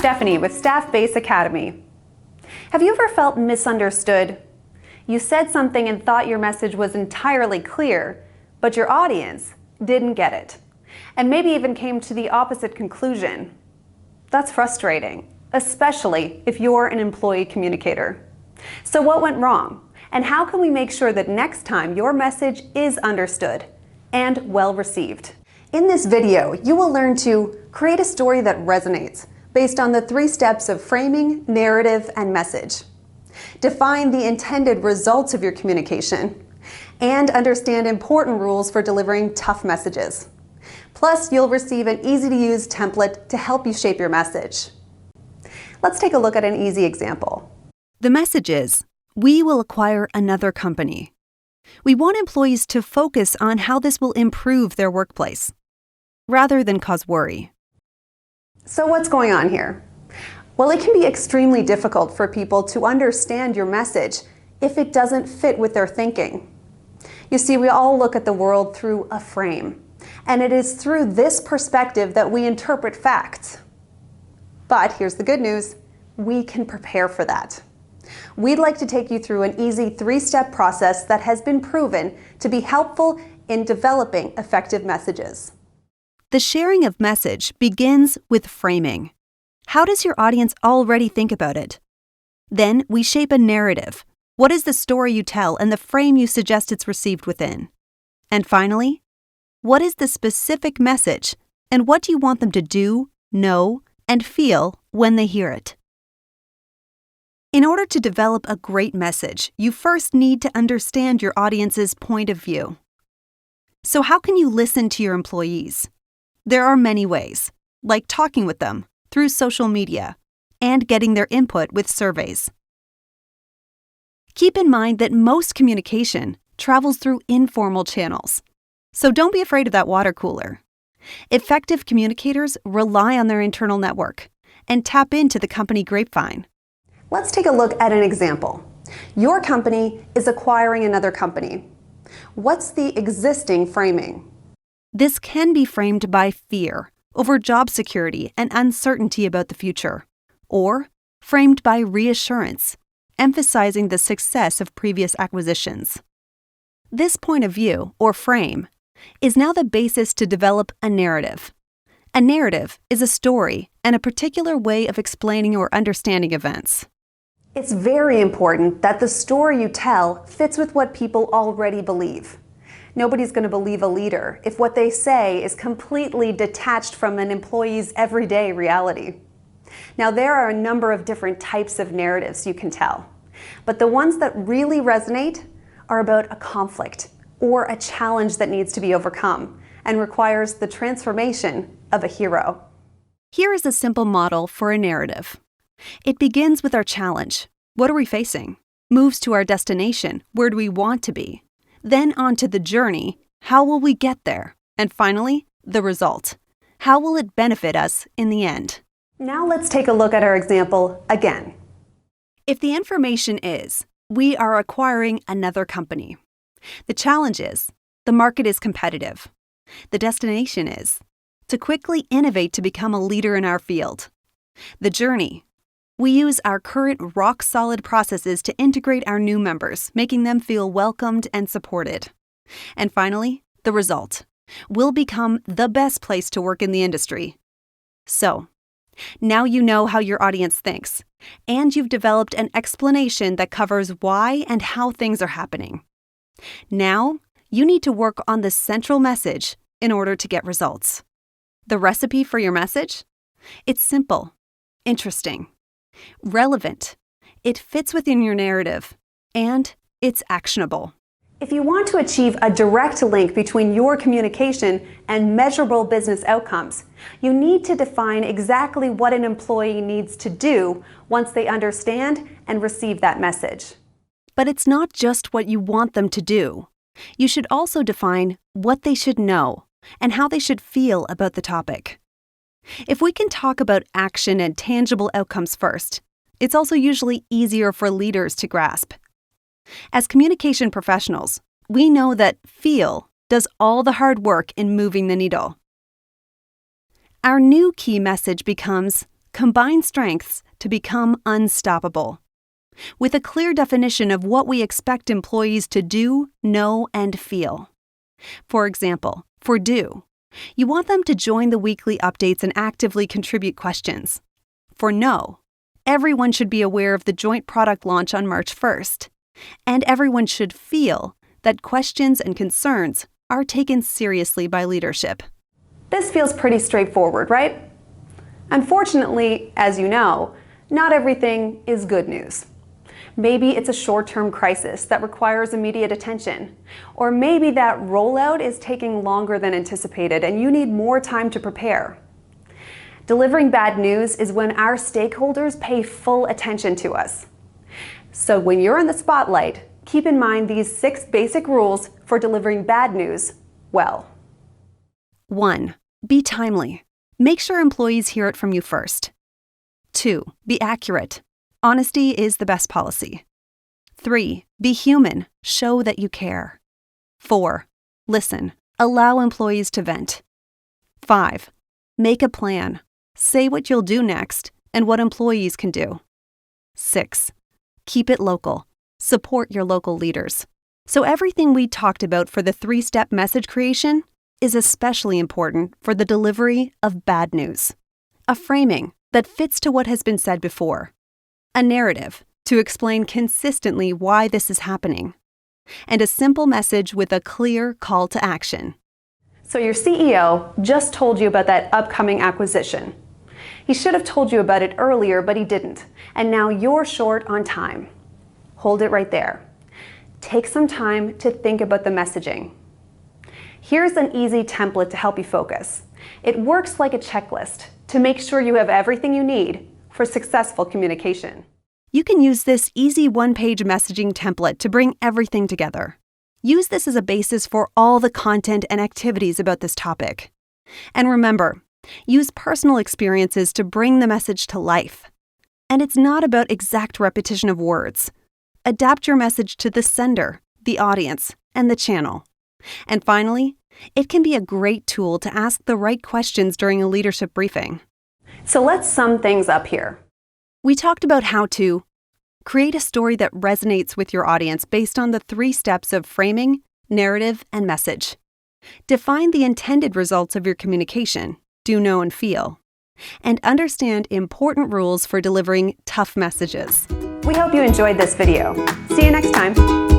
Stephanie with Staff Base Academy. Have you ever felt misunderstood? You said something and thought your message was entirely clear, but your audience didn't get it, and maybe even came to the opposite conclusion. That's frustrating, especially if you're an employee communicator. So what went wrong? And how can we make sure that next time your message is understood and well received? In this video, you will learn to create a story that resonates based on the 3 steps of framing, narrative, and message. Define the intended results of your communication, and understand important rules for delivering tough messages. Plus, you'll receive an easy-to-use template to help you shape your message. Let's take a look at an easy example. The message is, we will acquire another company. We want employees to focus on how this will improve their workplace, rather than cause worry. So what's going on here? Well, it can be extremely difficult for people to understand your message if it doesn't fit with their thinking. You see, we all look at the world through a frame, and it is through this perspective that we interpret facts. But here's the good news, we can prepare for that. We'd like to take you through an easy 3-step process that has been proven to be helpful in developing effective messages. The sharing of message begins with framing. How does your audience already think about it? Then we shape a narrative. What is the story you tell and the frame you suggest it's received within? And finally, what is the specific message and what do you want them to do, know, and feel when they hear it? In order to develop a great message, you first need to understand your audience's point of view. So how can you listen to your employees? There are many ways, like talking with them through social media and getting their input with surveys. Keep in mind that most communication travels through informal channels, so don't be afraid of that water cooler. Effective communicators rely on their internal network and tap into the company grapevine. Let's take a look at an example. Your company is acquiring another company. What's the existing framing? This can be framed by fear over job security and uncertainty about the future, or framed by reassurance, emphasizing the success of previous acquisitions. This point of view, or frame, is now the basis to develop a narrative. A narrative is a story and a particular way of explaining or understanding events. It's very important that the story you tell fits with what people already believe. Nobody's going to believe a leader if what they say is completely detached from an employee's everyday reality. Now, there are a number of different types of narratives you can tell, but the ones that really resonate are about a conflict or a challenge that needs to be overcome and requires the transformation of a hero. Here is a simple model for a narrative. It begins with our challenge. What are we facing? Moves to our destination. Where do we want to be? Then on to the journey. How will we get there? And finally, the result. How will it benefit us in the end? Now let's take a look at our example again. If the information is, we are acquiring another company. The challenge is, the market is competitive. The destination is, to quickly innovate to become a leader in our field. The journey. We use our current rock-solid processes to integrate our new members, making them feel welcomed and supported. And finally, the result. We'll become the best place to work in the industry. So, now you know how your audience thinks, and you've developed an explanation that covers why and how things are happening. Now, you need to work on the central message in order to get results. The recipe for your message? It's simple, interesting, relevant, it fits within your narrative, and it's actionable. If you want to achieve a direct link between your communication and measurable business outcomes, you need to define exactly what an employee needs to do once they understand and receive that message. But it's not just what you want them to do. You should also define what they should know and how they should feel about the topic. If we can talk about action and tangible outcomes first, it's also usually easier for leaders to grasp. As communication professionals, we know that feel does all the hard work in moving the needle. Our new key message becomes, combine strengths to become unstoppable. With a clear definition of what we expect employees to do, know, and feel. For example, for do, you want them to join the weekly updates and actively contribute questions. For know, everyone should be aware of the joint product launch on March 1st, and everyone should feel that questions and concerns are taken seriously by leadership. This feels pretty straightforward, right? Unfortunately, as you know, not everything is good news. Maybe it's a short-term crisis that requires immediate attention. Or maybe that rollout is taking longer than anticipated and you need more time to prepare. Delivering bad news is when our stakeholders pay full attention to us. So when you're in the spotlight, keep in mind these 6 basic rules for delivering bad news well. 1. Be timely. Make sure employees hear it from you first. 2. Be accurate. Honesty is the best policy. 3. Be human. Show that you care. 4. Listen. Allow employees to vent. 5. Make a plan. Say what you'll do next and what employees can do. 6. Keep it local. Support your local leaders. So everything we talked about for the 3-step message creation is especially important for the delivery of bad news. A framing that fits to what has been said before. A narrative to explain consistently why this is happening. And a simple message with a clear call to action. So your CEO just told you about that upcoming acquisition. He should have told you about it earlier, but he didn't. And now you're short on time. Hold it right there. Take some time to think about the messaging. Here's an easy template to help you focus. It works like a checklist to make sure you have everything you need for successful communication. You can use this easy 1-page messaging template to bring everything together. Use this as a basis for all the content and activities about this topic. And remember, use personal experiences to bring the message to life. And it's not about exact repetition of words. Adapt your message to the sender, the audience, and the channel. And finally, it can be a great tool to ask the right questions during a leadership briefing. So let's sum things up here. We talked about how to create a story that resonates with your audience based on the 3 steps of framing, narrative, and message. Define the intended results of your communication, do, know, and feel. And understand important rules for delivering tough messages. We hope you enjoyed this video. See you next time.